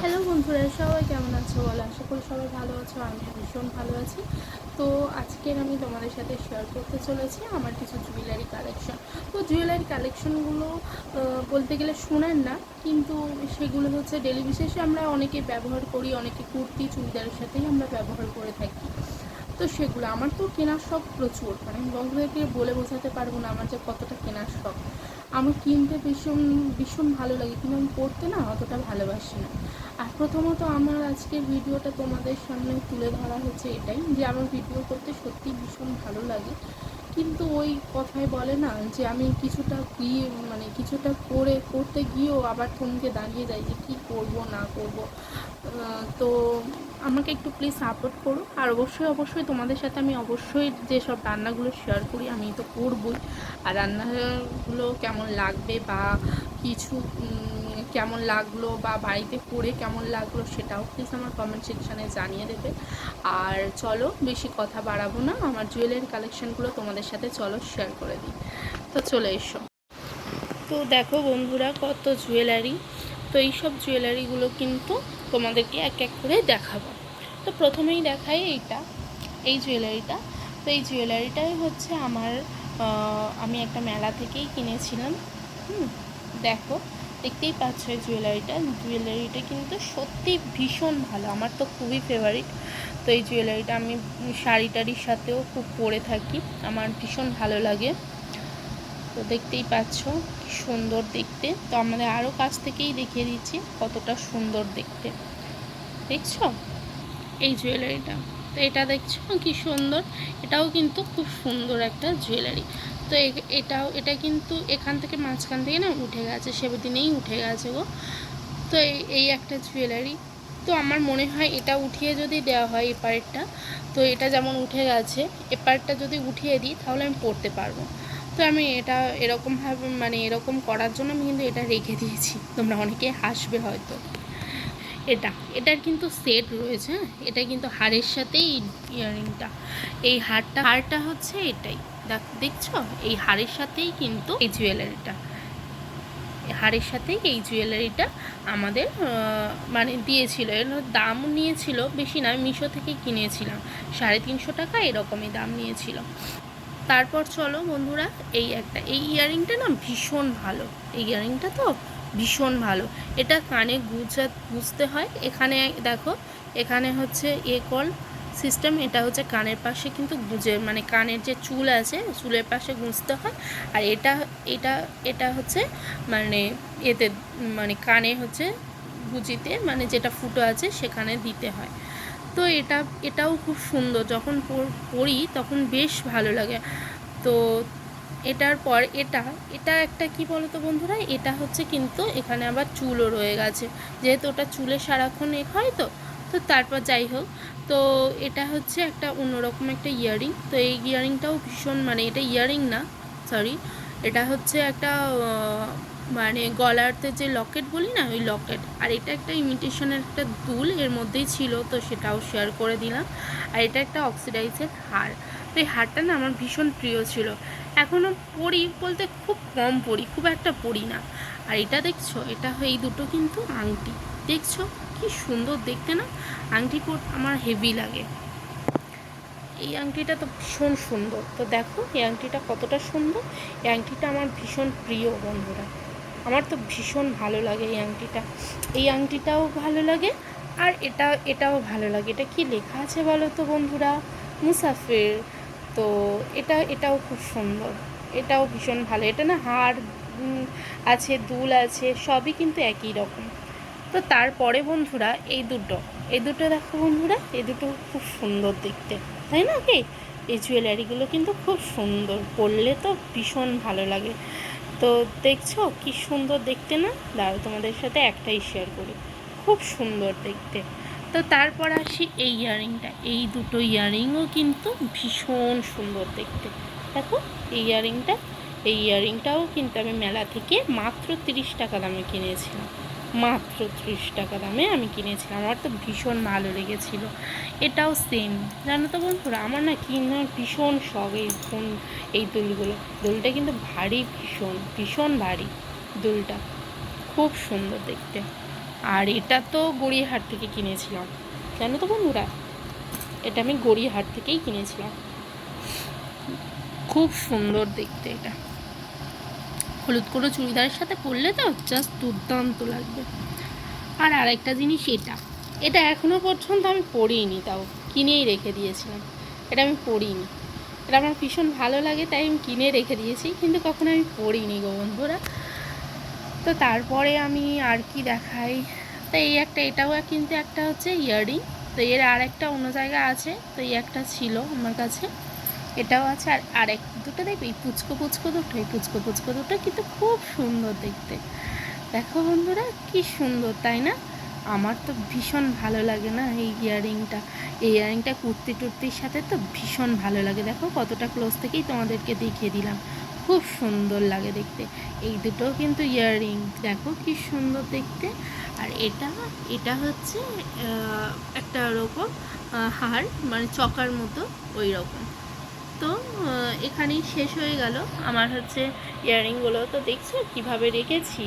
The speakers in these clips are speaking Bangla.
হ্যালো বন্ধুরা, সবাই কেমন আছো বলো? আশা করি সবাই ভালো আছো। আমি ভীষণ ভালো আছি। তো আজকের আমি তোমাদের সাথে শেয়ার করতে চলেছি আমার কিছু জুয়েলারি কালেকশন। তো জুয়েলারি কালেকশনগুলো বলতে গেলে সোনার না, কিন্তু সেগুলো হচ্ছে ডেলি বেসিসে আমরা অনেকে ব্যবহার করি, অনেকে কুর্তি চুড়িদারের সাথেই আমরা ব্যবহার করে থাকি। তো সেগুলো আমার তো কেনার শখ প্রচুর, মানে আমি বন্ধুদেরকে বলে বোঝাতে পারবো না আমার যে কতটা কেনার শখ। আমার কিনতে ভীষণ ভীষণ ভালো লাগে, কিন্তু আমি পড়তে না অতটা ভালোবাসি না। আর প্রথমত আমার আজকের ভিডিওটা তোমাদের সামনে তুলে ধরা হচ্ছে এটাই যে আমার ভিডিও করতে সত্যি ভীষণ ভালো লাগে, কিন্তু ওই কথায় বলে না যে আমি কিছুটা গিয়ে মানে কিছুটা করতে গিয়েও আবার থমকে দাঁড়িয়ে যাই যে কী করব না করব। তো আমাকে একটু প্লিজ সাপোর্ট করো। আর অবশ্যই তোমাদের সাথে আমি অবশ্যই যেসব রান্নাগুলো শেয়ার করি আমি তো করবই। আর রান্নাগুলো কেমন লাগবে বা কিছু কেমন লাগলো বা বাড়িতে করে কেমন লাগলো সেটাও প্লিজ আমার কমেন্ট সেকশানে জানিয়ে দেবে। আর চলো বেশি কথা বাড়াবো না, আমার জুয়েলারি কালেকশানগুলো তোমাদের সাথে চলো শেয়ার করে দিই। তো চলে এসো। তো দেখো বন্ধুরা, কত জুয়েলারি। তো এইসব জুয়েলারিগুলো কিন্তু তোমাদেরকে এক এক করে দেখাবো। তো প্রথমেই দেখাই এই জুয়েলারিটা। তো এই জুয়েলারিটাই হচ্ছে আমার আমি একটা মেলা থেকেই কিনেছিলাম। দেখো, দেখতেই পাচ্ছ এই জুয়েলারিটা কিন্তু সত্যি ভীষণ ভালো, আমার তো খুবই ফেভারিট। তো এই জুয়েলারিটা আমি শাড়িটারির সাথেও খুব পরে থাকি, আমার ভীষণ ভালো লাগে। তো দেখতেই পাচ্ছ কি সুন্দর দেখতে। তো আমাদের আরও কাছ থেকেই দেখিয়ে দিচ্ছি কতটা সুন্দর দেখতে। দেখছো এই জুয়েলারিটা? তো এটা দেখছো কি সুন্দর, এটাও কিন্তু খুব সুন্দর একটা জুয়েলারি। তো এটা কিন্তু এখান থেকে মাঝখান থেকে না উঠে গেছে, সেদিনেই উঠে গেছে গো। তো এই একটা জুয়েলারি। তো আমার মনে হয় এটা উঠিয়ে যদি দেওয়া হয় এপারেরটা, তো এটা যেমন উঠে গেছে, এপারেরটা যদি উঠিয়ে দিই তাহলে আমি পরতে পারবো। তো আমি এটা এরকমভাবে মানে এরকম করার জন্য আমি কিন্তু এটা রেখে দিয়েছি। তোমরা অনেকে হাসবে হয়তো। এটার কিন্তু সেট রয়েছে, এটা কিন্তু হারের সাথেই ইয়ারিংটা। এই হারটা হচ্ছে এটাই, দেখছো এই হারের সাথেই কিন্তু এই জুয়েলারিটা, হারের সাথেই এই জুয়েলারিটা আমাদের মানে দিয়েছিল। এর দাম নিয়েছিল বেশি না, মিশো থেকে কিনেছিলাম 350 টাকা এরকমই দাম নিয়েছিল। তারপর চলো বন্ধুরা, এই ইয়ারিংটা না ভীষণ ভালো। এই ইয়ারিংটা তো ভীষণ ভালো। এটা কানে গুঁজতে হয়। এখানে দেখো, এখানে হচ্ছে কল সিস্টেম। এটা হচ্ছে কানের পাশে কিন্তু গুঁজে, মানে কানের যে চুল আছে চুলের পাশে গুঁজতে হয়। আর এটা এটা এটা হচ্ছে মানে এতে মানে কানে হচ্ছে গুঁজিতে, মানে যেটা ফুটো আছে সেখানে দিতে হয়। তো এটাও খুব সুন্দর, যখন পরি তখন বেশ ভালো লাগে। তো এটার পর এটা একটা কি বলো তো বন্ধুরা, এটা হচ্ছে কিন্তু এখানে আবার চুলও রয়ে গেছে, যেহেতু ওটা চুলে সারাক্ষণ হয়। তো তো তারপর যাই হোক, তো এটা হচ্ছে একটা অন্যরকম একটা ইয়ারিং। তো এই ইয়ারিংটাও ভীষণ, মানে এটা ইয়ারিং না, সরি, এটা হচ্ছে একটা মানে গলাতে যে লকেট বলি না, ওই লকেট। আর এটা একটা ইমিটেশনের একটা দুল এর মধ্যেই ছিল, তো সেটাও শেয়ার করে দিলাম। আর এটা একটা অক্সিডাইজের হার। তো এই হারটা না আমার ভীষণ প্রিয় ছিল। এখনও পরি বলতে খুব কম পরি, খুব একটা পরি না। আর এটা দেখছো, এই দুটো কিন্তু আংটি। দেখছো কি সুন্দর দেখতে না? আংটি আমার হেভি লাগে। এই আংটিটা তো ভীষণ সুন্দর। তো দেখো এই আংটিটা কতটা সুন্দর। এই আংটিটা আমার ভীষণ প্রিয় বন্ধুরা, আমার তো ভীষণ ভালো লাগে এই আংটিটাও ভালো লাগে। আর এটাও ভালো লাগে। এটা কি লেখা আছে বলো তো বন্ধুরা? মুসাফির। তো এটাও খুব সুন্দর, এটাও ভীষণ ভালো। এটা না হার আছে, দুল আছে, সবই কিন্তু একই রকম। তো তারপরে বন্ধুরা এই দুটো দেখো বন্ধুরা, এই দুটো খুব সুন্দর দেখতে, তাই না? এই জুয়েলারিগুলো কিন্তু খুব সুন্দর, পরলে তো ভীষণ ভালো লাগে। তো দেখছো কি সুন্দর দেখতে না? দাঁড়াও তোমাদের সাথে একটাই শেয়ার করি, খুব সুন্দর দেখতে। তো তারপর আসি এই ইয়ারিংটা। এই দুটো ইয়ারিংও কিন্তু ভীষণ সুন্দর দেখতে। দেখো এই ইয়ারিংটাও কিন্তু আমি মেলা থেকে মাত্র 30 টাকা দামে কিনেছিলাম। মাত্র 30 টাকা দামে আমি কিনেছিলাম, আমার তো ভীষণ ভালো লেগেছিল। এটাও সেম, জানো তো বন্ধুরা, আমার না ভীষণ শখ এই দুলটা কিন্তু ভারী, ভীষণ ভীষণ ভারী দুলটা, খুব সুন্দর দেখতে। আর এটা তো গড়িয়াহাট থেকে কিনেছিলাম, জানো তো বন্ধুরা, এটা আমি গড়িয়াহাট থেকেই কিনেছিলাম। খুব সুন্দর দেখতে, এটা হলুদ কোনো চুড়িদারের সাথে পরলে তো জাস্ট দুর্দান্ত লাগবে। আর আরেকটা জিনিস, এটা এখনও পর্যন্ত আমি পরিনি, তাও কিনেই রেখে দিয়েছিলাম। এটা আমি পরিনি, এটা আমার ভীষণ ভালো লাগে তাই আমি কিনে রেখে দিয়েছি, কিন্তু কখনো আমি পরিনি গো বন্ধুরা। তো তারপরে আমি আর কি দেখাই, তো এই একটা, এটাও কিন্তু একটা হচ্ছে ইয়াররিং। তো এর আর একটা অন্য জায়গা আছে, তো এই একটা ছিল আমার কাছে, এটাও আছে। আর আরেক দুটো দেখবে, এই পুচকো দুটো, এই পুচকো দুটো কিন্তু খুব সুন্দর দেখতে। দেখো বন্ধুরা কি সুন্দর, তাই না? আমার তো ভীষণ ভালো লাগে না এই ইয়াররিংটা। এই ইয়াররিংটা কুর্তি টুর্তির সাথে তো ভীষণ ভালো লাগে। দেখো কতটা ক্লোজ থেকেই তোমাদেরকে দেখিয়ে দিলাম, খুব সুন্দর লাগে দেখতে। এই দুটোও কিন্তু ইয়াররিং, দেখো কি সুন্দর দেখতে। আর এটা হচ্ছে একটা রকম হার, মানে চকার মতো ওই রকম। তো এখানেই শেষ হয়ে গেল আমার হচ্ছে ইয়াররিংগুলো। তো দেখছো কীভাবে রেখেছি।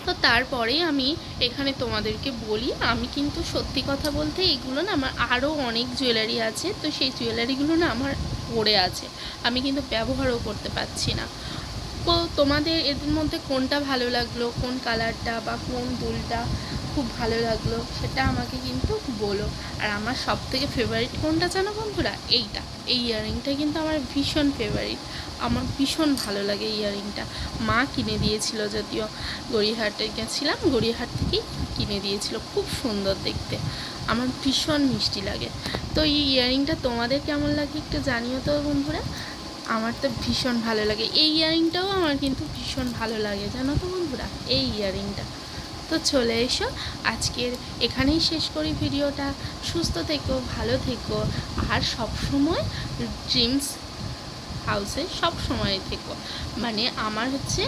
তো তারপরে আমি এখানে তোমাদেরকে বলি, আমি কিন্তু সত্যি কথা বলতে এগুলো না, আমার আরও অনেক জুয়েলারি আছে। তো সেই জুয়েলারিগুলো না আমার পড়ে আছে, আমি কিন্তু ব্যবহারও করতে পারছি না। তো তোমাদের এদের মধ্যে কোনটা ভালো লাগলো, কোন কালারটা বা কোন দুলটা খুব ভালো লাগলো, সেটা আমাকে কিন্তু বলো। আর আমার সব থেকে ফেভারিট কোনটা জানো বন্ধুরা? এই ইয়াররিংটা কিন্তু আমার ভীষণ ফেভারিট, আমার ভীষণ ভালো লাগে এই ইয়াররিংটা। মা কিনে দিয়েছিল, যদিও গড়িয়াহাটে গেছিলাম, গড়িয়াহাট থেকেই কিনে দিয়েছিল। খুব সুন্দর দেখতে, আমার ভীষণ মিষ্টি লাগে। তো এই ইয়াররিংটা তোমাদের কেমন লাগে একটু জানিও তো বন্ধুরা। আমার তো ভীষণ ভালো লাগে, এই ইয়াররিংটাও আমার কিন্তু ভীষণ ভালো লাগে, জানো তো বন্ধুরা, এই ইয়াররিংটা। তো চলে এসো, আজকের এখানেই শেষ করি ভিডিওটা। সুস্থ থেকো, ভালো থেকো, আর সবসময় ড্রিমস হাউসে সব সময় থেকো। মানে আমার হচ্ছে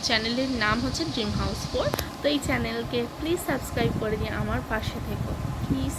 চ্যানেলের নাম হচ্ছে ড্রিম হাউস 4। তো এই চ্যানেলকে প্লিজ সাবস্ক্রাইব করে দিয়ে আমার পাশে থেকো প্লিজ।